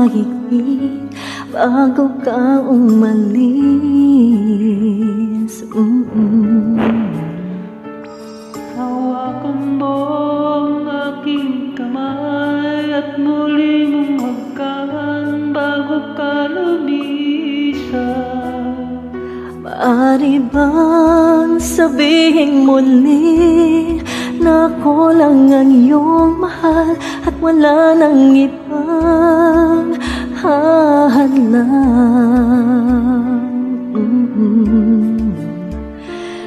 mahigpit bago ka umalis. Hawakan mo ang aking kamay at muli mong hagkan bago ka lumisan. Maaari bang sabihin muli na ako lang ang iyong mahal at wala nang ibang hahalang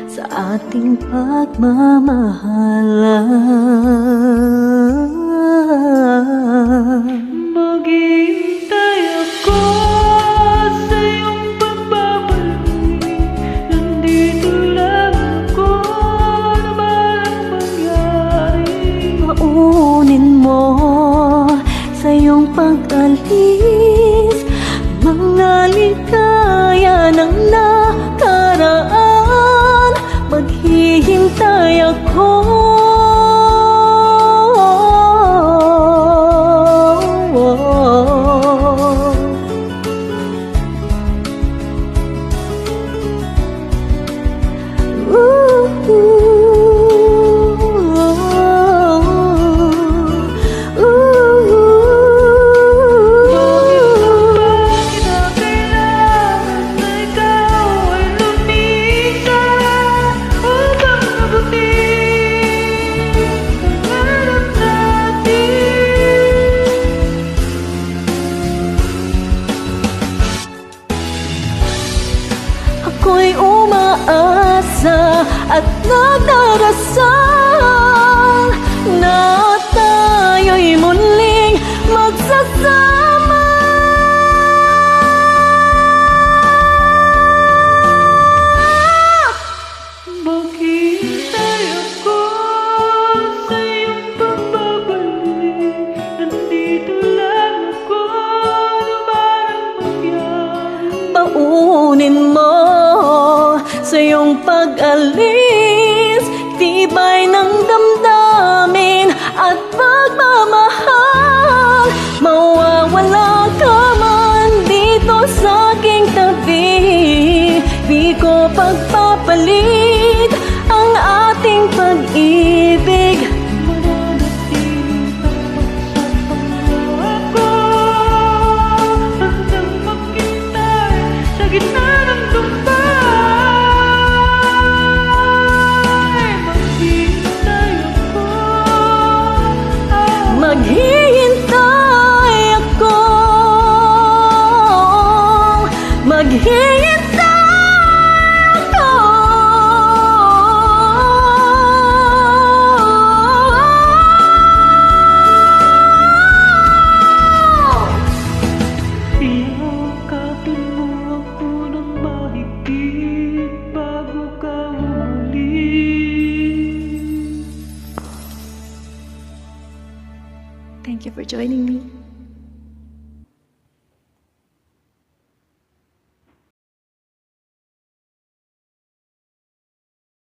sa ating pagmamahalan? Maghihintay ako sa iyong pagbabalik. Nandito lang ako, ano man ang mangyari. Paunin mo sa iyong pag-alis mga ligaya ng nakaraan. Maghihintay ako. Ako'y umaasa at nagdarasal na tayo'y muling magsasama. Maghihintay ako sa iyong pagbabalik. Nandito lang ako, ano man ang mangyari. Paunin mo sa iyong pag-alis tibay ng damdamin at pagmamahal. Mawawala ka man dito sa aking tabi, di ko pagpapalit ang ating pag-ibig. Mananatili tapat sa pangako ko, hanggang maghintay sa gitna ng lupa. Maghihintay ako. Maghihintay ako. Iyakapin mo ako ng mahigpit bago ka umalis. Thank you for joining me.